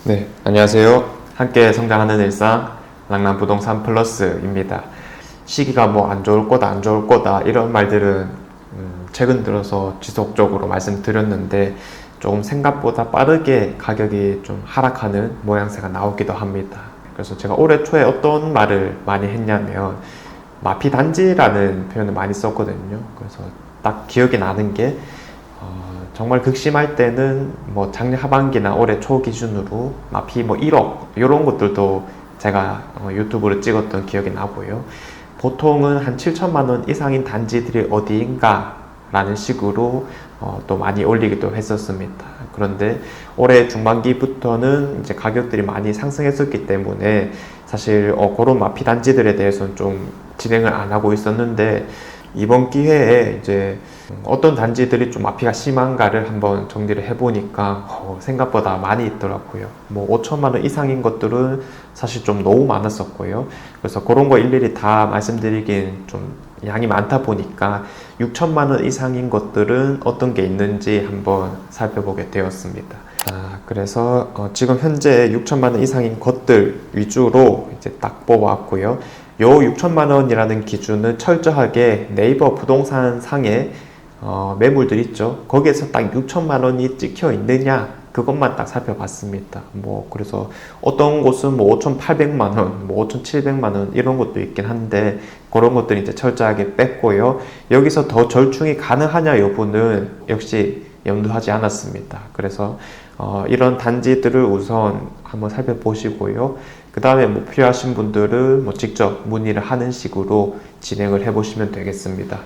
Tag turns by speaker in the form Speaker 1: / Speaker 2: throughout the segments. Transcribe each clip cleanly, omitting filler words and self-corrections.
Speaker 1: 네, 안녕하세요. 함께 성장하는 일상 랑남부동산 플러스입니다. 시기가 뭐 안 좋을 거다 안 좋을 거다 이런 말들은 최근 들어서 지속적으로 말씀드렸는데 조금 생각보다 빠르게 가격이 좀 하락하는 모양새가 나오기도 합니다. 그래서 제가 올해 초에 어떤 말을 많이 했냐면 마피단지라는 표현을 많이 썼거든요. 그래서 딱 기억이 나는 게 정말 극심할 때는 뭐 작년 하반기나 올해 초 기준으로 마피 뭐 1억 이런 것들도 제가 유튜브로 찍었던 기억이 나고요. 보통은 한 7천만 원 이상인 단지들이 어디인가 라는 식으로 또 많이 올리기도 했었습니다. 그런데 올해 중반기부터는 이제 가격들이 많이 상승했었기 때문에 사실 그런 마피 단지들에 대해서는 좀 진행을 안 하고 있었는데 이번 기회에 이제 어떤 단지들이 좀 마피가 심한가를 한번 정리를 해보니까 생각보다 많이 있더라고요. 뭐 5천만 원 이상인 것들은 사실 좀 너무 많았었고요. 그래서 그런 거 일일이 다 말씀드리긴 좀 양이 많다 보니까 6천만 원 이상인 것들은 어떤 게 있는지 한번 살펴보게 되었습니다. 그래서 지금 현재 6천만 원 이상인 것들 위주로 이제 딱 뽑아왔고요. 요 6천만 원이라는 기준은 철저하게 네이버 부동산 상에 매물들 있죠. 거기에서 딱 6천만 원이 찍혀 있느냐 그것만 딱 살펴봤습니다. 뭐 그래서 어떤 곳은 뭐 5,800만 원, 뭐 5,700만 원 이런 것도 있긴 한데 그런 것들은 이제 철저하게 뺐고요. 여기서 더 절충이 가능하냐 여부는 역시 염두하지 않았습니다. 그래서 이런 단지들을 우선 한번 살펴보시고요. 그 다음에 뭐 필요하신 분들은 뭐 직접 문의를 하는 식으로 진행을 해보시면 되겠습니다.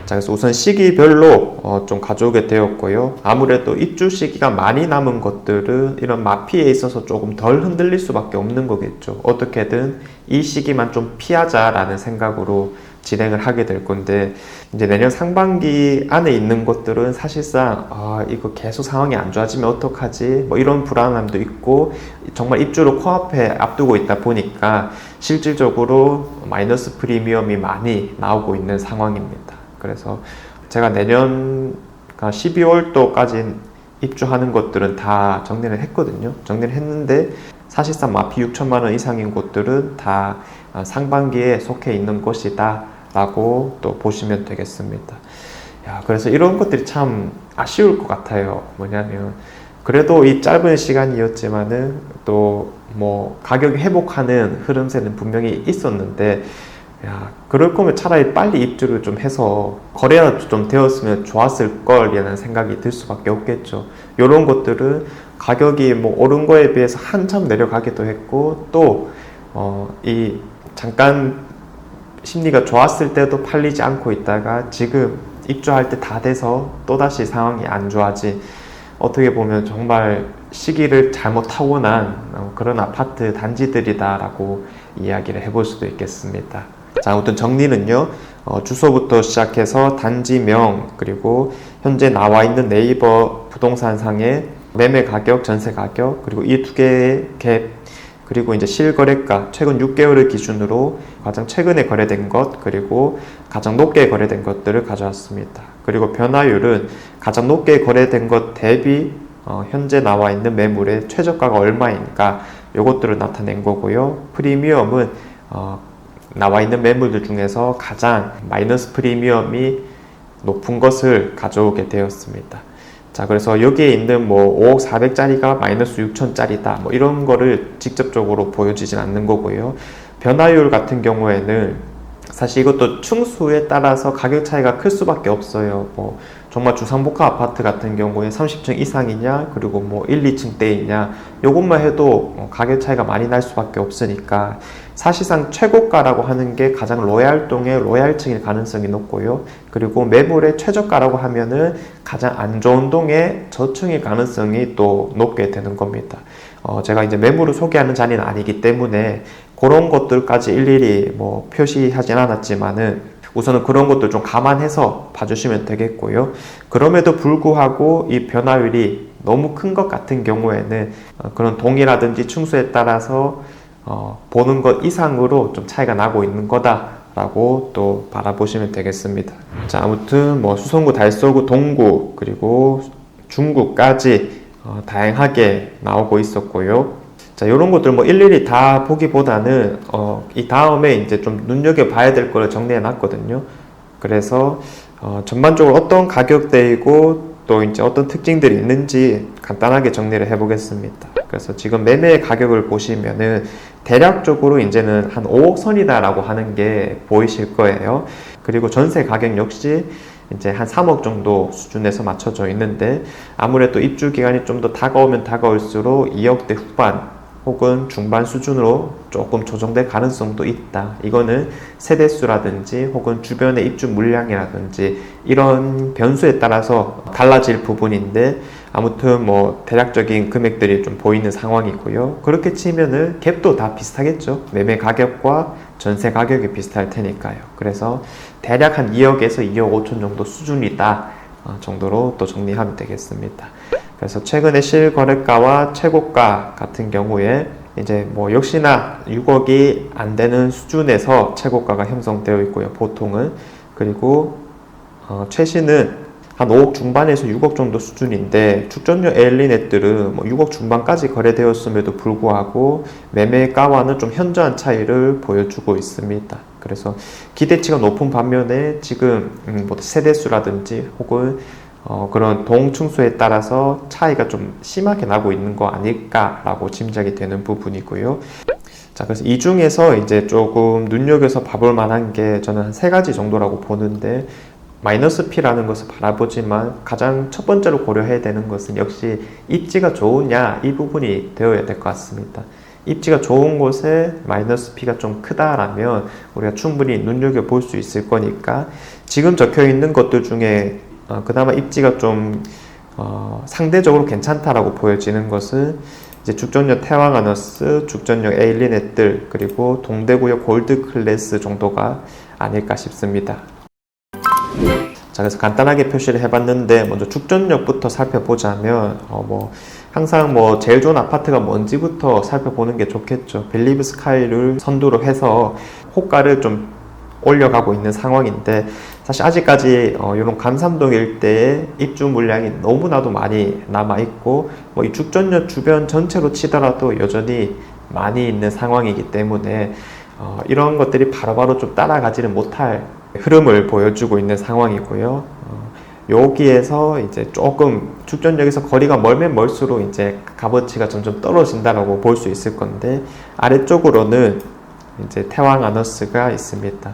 Speaker 1: 자, 그래서 우선 시기별로 좀 가져오게 되었고요. 아무래도 입주 시기가 많이 남은 것들은 이런 마피에 있어서 조금 덜 흔들릴 수밖에 없는 거겠죠. 어떻게든 이 시기만 좀 피하자라는 생각으로 진행을 하게 될 건데 이제 내년 상반기 안에 있는 것들은 사실상 이거 계속 상황이 안 좋아지면 어떡하지 뭐 이런 불안함도 있고 정말 입주를 코앞에 앞두고 있다 보니까 실질적으로 마이너스 프리미엄이 많이 나오고 있는 상황입니다. 그래서 제가 내년 12월도까지 입주하는 것들은 다 정리를 했거든요. 정리를 했는데 사실상 마피 6천만 원 이상인 곳들은 다 상반기에 속해 있는 것이다 라고 또 보시면 되겠습니다. 그래서 이런 것들이 참 아쉬울 것 같아요. 뭐냐면 그래도 이 짧은 시간이었지만은 또 뭐 가격이 회복하는 흐름세는 분명히 있었는데 그럴 거면 차라리 빨리 입주를 좀 해서 거래라도 좀 되었으면 좋았을 걸이라는 생각이 들 수밖에 없겠죠. 이런 것들은 가격이 뭐 오른 거에 비해서 한참 내려가기도 했고 또 이 잠깐 심리가 좋았을 때도 팔리지 않고 있다가 지금 입주할 때 다 돼서 또다시 상황이 안 좋아진 어떻게 보면 정말 시기를 잘못 타고난 그런 아파트 단지들이다 라고 이야기를 해볼 수도 있겠습니다. 자, 아무튼 정리는요, 주소부터 시작해서 단지명 그리고 현재 나와 있는 네이버 부동산 상의 매매 가격, 전세 가격 그리고 이 두 개의 갭 그리고 이제 실거래가 최근 6개월을 기준으로 가장 최근에 거래된 것 그리고 가장 높게 거래된 것들을 가져왔습니다. 그리고 변화율은 가장 높게 거래된 것 대비 현재 나와 있는 매물의 최저가가 얼마인가 이것들을 나타낸 거고요. 프리미엄은 나와 있는 매물들 중에서 가장 마이너스 프리미엄이 높은 것을 가져오게 되었습니다. 자, 그래서 여기에 있는 뭐 5억 400짜리가 마이너스 6천짜리다 뭐 이런 거를 직접적으로 보여지진 않는 거고요. 변화율 같은 경우에는 사실 이것도 층수에 따라서 가격 차이가 클 수밖에 없어요. 뭐 정말 주상복합 아파트 같은 경우에 30층 이상이냐 그리고 뭐 1, 2층대이냐 요것만 해도 가격 차이가 많이 날 수밖에 없으니까 사실상 최고가라고 하는 게 가장 로얄동의 로얄층일 가능성이 높고요. 그리고 매물의 최저가라고 하면은 가장 안 좋은 동의 저층일 가능성이 또 높게 되는 겁니다. 제가 이제 매물을 소개하는 자리는 아니기 때문에 그런 것들까지 일일이 뭐 표시하진 않았지만은 우선은 그런 것도 좀 감안해서 봐주시면 되겠고요. 그럼에도 불구하고 이 변화율이 너무 큰 것 같은 경우에는 그런 동이라든지 층수에 따라서 보는 것 이상으로 좀 차이가 나고 있는 거다라고 또 바라보시면 되겠습니다. 자, 아무튼 뭐 수성구, 달서구, 동구 그리고 중구까지 다양하게 나오고 있었고요. 자, 이런 것들 뭐 일일이 다 보기보다는 이 다음에 이제 좀 눈여겨봐야 될 거를 정리해 놨거든요. 그래서 전반적으로 어떤 가격대이고 또 이제 어떤 특징들이 있는지 간단하게 정리를 해보겠습니다. 그래서 지금 매매 가격을 보시면은 대략적으로 이제는 한 5억 선이다라고 하는 게 보이실 거예요. 그리고 전세 가격 역시 이제 한 3억 정도 수준에서 맞춰져 있는데, 아무래도 입주 기간이 좀 더 다가오면 다가올수록 2억대 후반 혹은 중반 수준으로 조금 조정될 가능성도 있다. 이거는 세대수라든지 혹은 주변의 입주 물량이라든지 이런 변수에 따라서 달라질 부분인데, 아무튼 뭐 대략적인 금액들이 좀 보이는 상황이고요. 그렇게 치면은 갭도 다 비슷하겠죠. 매매 가격과 전세 가격이 비슷할 테니까요. 그래서 대략 한 2억에서 2억 5천 정도 수준이다 정도로 또 정리하면 되겠습니다. 그래서 최근에 실거래가와 최고가 같은 경우에 이제 뭐 역시나 6억이 안 되는 수준에서 최고가가 형성되어 있고요, 보통은. 그리고 최신은 한 5억 중반에서 6억 정도 수준인데, 축전용 에일리넷들은 뭐 6억 중반까지 거래되었음에도 불구하고 매매가와는 좀 현저한 차이를 보여주고 있습니다. 그래서 기대치가 높은 반면에 지금 뭐 세대수라든지 혹은 그런 동층수에 따라서 차이가 좀 심하게 나고 있는 거 아닐까라고 짐작이 되는 부분이고요. 자, 그래서 이 중에서 이제 조금 눈여겨서 봐볼 만한 게 저는 한 3가지 정도라고 보는데, 마이너스 P라는 것을 바라보지만 가장 첫 번째로 고려해야 되는 것은 역시 입지가 좋으냐, 이 부분이 되어야 될 것 같습니다. 입지가 좋은 곳에 마이너스 P가 좀 크다라면 우리가 충분히 눈여겨볼 수 있을 거니까, 지금 적혀 있는 것들 중에 그나마 입지가 좀 상대적으로 괜찮다라고 보여지는 것은 이제 죽전용 태왕아너스, 죽전용 에일리넷들, 그리고 동대구역 골드클래스 정도가 아닐까 싶습니다. 자, 그래서 간단하게 표시를 해봤는데, 먼저 죽전역부터 살펴보자면 뭐 항상 뭐 제일 좋은 아파트가 뭔지부터 살펴보는 게 좋겠죠. 빌리브 스카이를 선두로 해서 호가를 좀 올려가고 있는 상황인데, 사실 아직까지 이런 감삼동 일대에 입주 물량이 너무나도 많이 남아있고, 뭐 이 죽전역 주변 전체로 치더라도 여전히 많이 있는 상황이기 때문에 이런 것들이 바로바로 좀 따라가지는 못할 흐름을 보여주고 있는 상황이고요. 여기에서 이제 조금 죽전역에서 거리가 멀면 멀수록 이제 값어치가 점점 떨어진다라고 볼 수 있을 건데, 아래쪽으로는 이제 태왕아너스가 있습니다.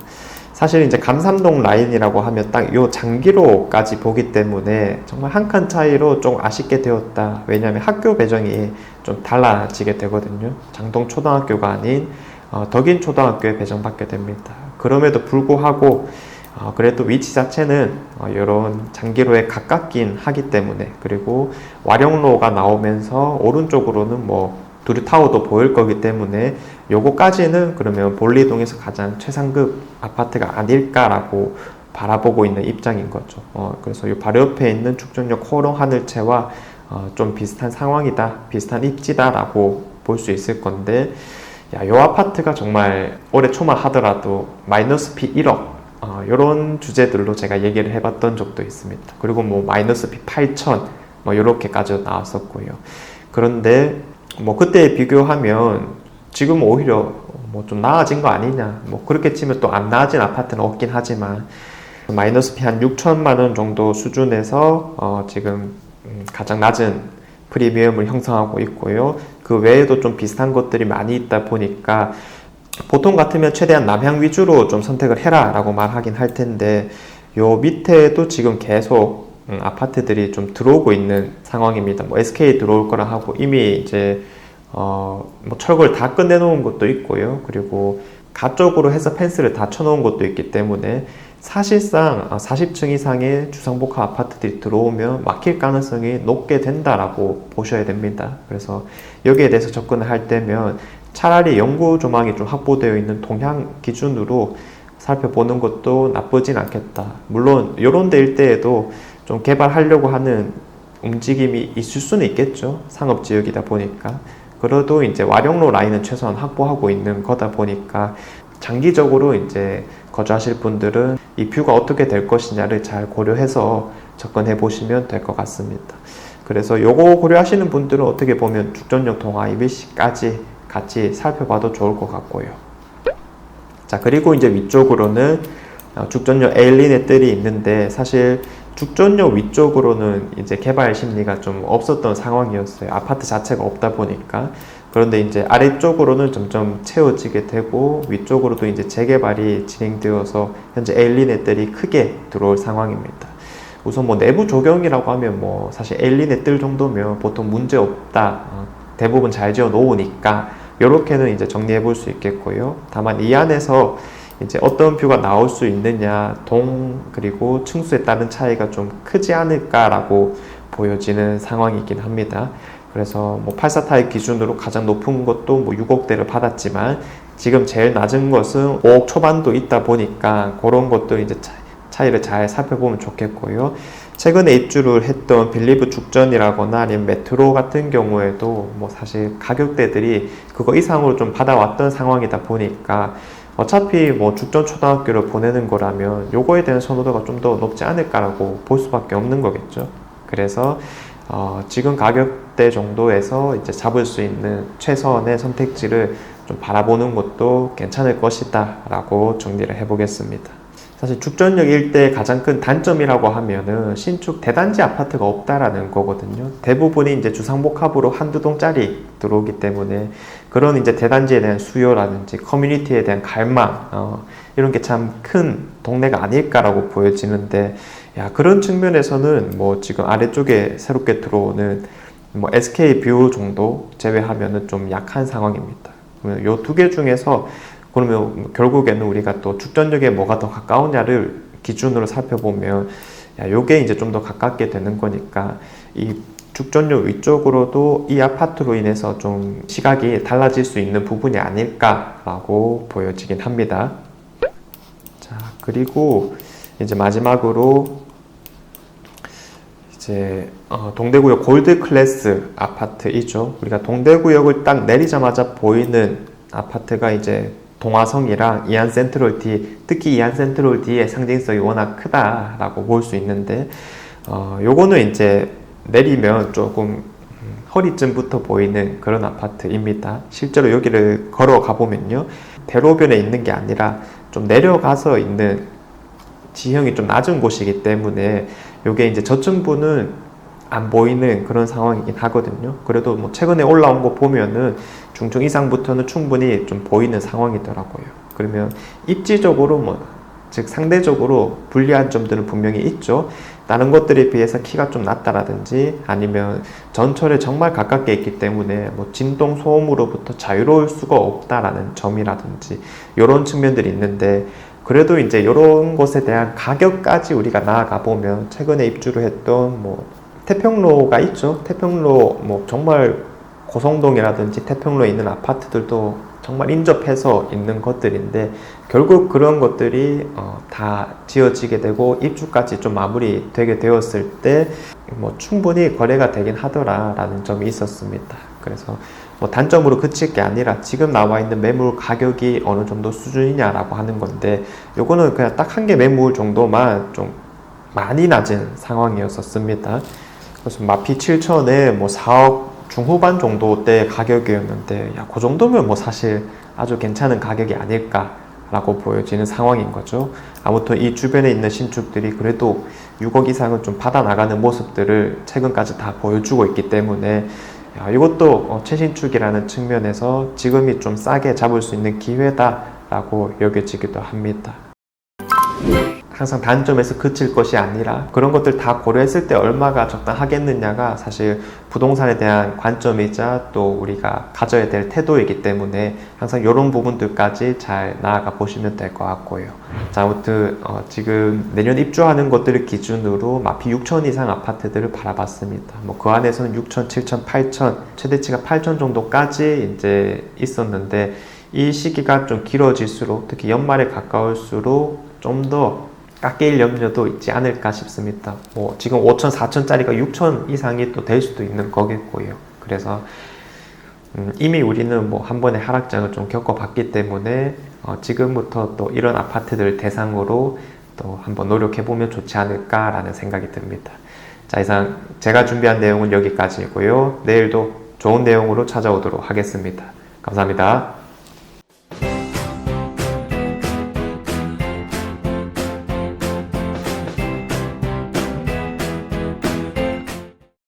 Speaker 1: 사실 이제 감삼동 라인이라고 하면 딱 요 장기로까지 보기 때문에 정말 한 칸 차이로 좀 아쉽게 되었다. 왜냐하면 학교 배정이 좀 달라지게 되거든요. 장동 초등학교가 아닌 덕인 초등학교에 배정받게 됩니다. 그럼에도 불구하고 그래도 위치 자체는 이런 장기로에 가깝긴 하기 때문에, 그리고 와룡로가 나오면서 오른쪽으로는 뭐 두류타워도 보일 거기 때문에 요거까지는 그러면 볼리동에서 가장 최상급 아파트가 아닐까라고 바라보고 있는 입장인 거죠. 그래서 요 바로 옆에 있는 죽전역 호롱 하늘채와 좀 비슷한 상황이다, 비슷한 입지다라고 볼 수 있을 건데, 요 아파트가 정말 올해 초만 하더라도 마이너스 P 1억 이런 주제들로 제가 얘기를 해봤던 적도 있습니다. 그리고 뭐 마이너스 P 8천 뭐 이렇게까지 나왔었고요. 그런데 뭐 그때에 비교하면 지금 오히려 뭐 좀 나아진 거 아니냐, 뭐 그렇게 치면 또 안 나아진 아파트는 없긴 하지만, 마이너스 P 한 6천만 원 정도 수준에서 지금 가장 낮은 프리미엄을 형성하고 있고요. 그 외에도 좀 비슷한 것들이 많이 있다 보니까 보통 같으면 최대한 남향 위주로 좀 선택을 해라 라고 말하긴 할 텐데, 요 밑에도 지금 계속 아파트들이 좀 들어오고 있는 상황입니다. 뭐 SK 들어올 거라 하고 이미 이제 뭐 철거를 다 끝내놓은 것도 있고요. 그리고 가쪽으로 해서 펜스를 다 쳐놓은 것도 있기 때문에 사실상 40층 이상의 주상복합 아파트들이 들어오면 막힐 가능성이 높게 된다라고 보셔야 됩니다. 그래서 여기에 대해서 접근을 할 때면 차라리 영구 조망이 좀 확보되어 있는 동향 기준으로 살펴보는 것도 나쁘진 않겠다. 물론 이런 데 일대에도 좀 개발하려고 하는 움직임이 있을 수는 있겠죠. 상업지역이다 보니까. 그래도 이제 와룡로 라인은 최소한 확보하고 있는 거다 보니까 장기적으로 이제 거주하실 분들은 이 뷰가 어떻게 될 것이냐를 잘 고려해서 접근해 보시면 될 것 같습니다. 그래서 요거 고려하시는 분들은 어떻게 보면 죽전용 동화 EBC까지 같이 살펴봐도 좋을 것 같고요. 자, 그리고 이제 위쪽으로는 죽전용 에일린의 뜰이 있는데, 사실 죽전용 위쪽으로는 이제 개발 심리가 좀 없었던 상황이었어요. 아파트 자체가 없다 보니까. 그런데 이제 아래쪽으로는 점점 채워지게 되고, 위쪽으로도 이제 재개발이 진행되어서 현재 에일린의 뜰이 크게 들어올 상황입니다. 우선 뭐 내부 조경이라고 하면 뭐 사실 에일린의 뜰 정도면 보통 문제 없다. 대부분 잘 지어 놓으니까 이렇게는 이제 정리해 볼 수 있겠고요. 다만 이 안에서 이제 어떤 뷰가 나올 수 있느냐, 그리고 층수에 따른 차이가 좀 크지 않을까라고 보여지는 상황이긴 합니다. 그래서 뭐 84타입 기준으로 가장 높은 것도 뭐 6억대를 받았지만, 지금 제일 낮은 것은 5억 초반도 있다 보니까 그런 것들 이제 차이를 잘 살펴보면 좋겠고요. 최근에 입주를 했던 빌리브 죽전이라거나 아니면 메트로 같은 경우에도 뭐 사실 가격대들이 그거 이상으로 좀 받아왔던 상황이다 보니까 어차피 뭐 죽전 초등학교를 보내는 거라면 요거에 대한 선호도가 좀 더 높지 않을까라고 볼 수밖에 없는 거겠죠. 그래서 지금 가격대 정도에서 이제 잡을 수 있는 최선의 선택지를 좀 바라보는 것도 괜찮을 것이다 라고 정리를 해보겠습니다. 사실 죽전역 일대의 가장 큰 단점이라고 하면은 신축 대단지 아파트가 없다라는 거거든요. 대부분이 이제 주상복합으로 한두 동짜리 들어오기 때문에 그런 이제 대단지에 대한 수요라든지 커뮤니티에 대한 갈망, 이런 게 참 큰 동네가 아닐까라고 보여지는데, 그런 측면에서는 뭐 지금 아래쪽에 새롭게 들어오는 뭐 SK뷰 정도 제외하면은 좀 약한 상황입니다. 요 두 개 중에서 그러면 결국에는 우리가 또 죽전역에 뭐가 더 가까우냐를 기준으로 살펴보면 요게 이제 좀 더 가깝게 되는 거니까 이 죽전역 위쪽으로도 이 아파트로 인해서 좀 시각이 달라질 수 있는 부분이 아닐까라고 보여지긴 합니다. 자, 그리고 이제 마지막으로 이제 동대구역 골드 클래스 아파트이죠. 우리가 동대구역을 딱 내리자마자 보이는 아파트가 이제 동화성이랑 이안센트럴D, 특히 이안센트럴D의 상징성이 워낙 크다라고 볼 수 있는데, 요거는 이제 내리면 조금 허리쯤부터 보이는 그런 아파트입니다. 실제로 여기를 걸어가 보면요, 대로변에 있는 게 아니라 좀 내려가서 있는 지형이 좀 낮은 곳이기 때문에 요게 이제 저층부는 안 보이는 그런 상황이긴 하거든요. 그래도 뭐 최근에 올라온 거 보면은 중층 이상부터는 충분히 좀 보이는 상황이더라고요. 그러면 입지적으로 즉 상대적으로 불리한 점들은 분명히 있죠. 다른 것들에 비해서 키가 좀 낮다라든지 아니면 전철에 정말 가깝게 있기 때문에 뭐 진동 소음으로부터 자유로울 수가 없다라는 점이라든지 이런 측면들이 있는데, 그래도 이제 이런 것에 대한 가격까지 우리가 나아가 보면 최근에 입주를 했던 뭐 태평로가 있죠. 태평로 뭐 정말 고성동이라든지 태평로에 있는 아파트들도 정말 인접해서 있는 것들인데, 결국 그런 것들이 다 지어지게 되고 입주까지 좀 마무리되게 되었을 때 뭐 충분히 거래가 되긴 하더라라는 점이 있었습니다. 그래서 뭐 단점으로 그칠 게 아니라 지금 나와 있는 매물 가격이 어느 정도 수준이냐라고 하는 건데, 요거는 그냥 딱 한 개 매물 정도만 좀 많이 낮은 상황이었습니다. 그래서 마피 7천에 뭐 4억 중후반 정도대 가격이었는데, 그 정도면 뭐 사실 아주 괜찮은 가격이 아닐까라고 보여지는 상황인 거죠. 아무튼 이 주변에 있는 신축들이 그래도 6억 이상은 좀 받아 나가는 모습들을 최근까지 다 보여주고 있기 때문에 이것도 최신축이라는 측면에서 지금이 좀 싸게 잡을 수 있는 기회다라고 여겨지기도 합니다. 항상 단점에서 그칠 것이 아니라 그런 것들 다 고려했을 때 얼마가 적당하겠느냐가 사실 부동산에 대한 관점이자 또 우리가 가져야 될 태도이기 때문에 항상 이런 부분들까지 잘 나아가 보시면 될 것 같고요. 자, 아무튼 지금 내년 입주하는 것들을 기준으로 마피 6천 이상 아파트들을 바라봤습니다. 뭐 그 안에서는 6천, 7천, 8천, 최대치가 8천 정도까지 이제 있었는데, 이 시기가 좀 길어질수록 특히 연말에 가까울수록 좀더 깎일 염려도 있지 않을까 싶습니다. 뭐 지금 5천, 4천짜리가 6천 이상이 또 될 수도 있는 거겠고요. 그래서 이미 우리는 뭐 한 번의 하락장을 좀 겪어봤기 때문에 지금부터 또 이런 아파트들 대상으로 또 한번 노력해보면 좋지 않을까라는 생각이 듭니다. 자, 이상 제가 준비한 내용은 여기까지고요. 내일도 좋은 내용으로 찾아오도록 하겠습니다. 감사합니다.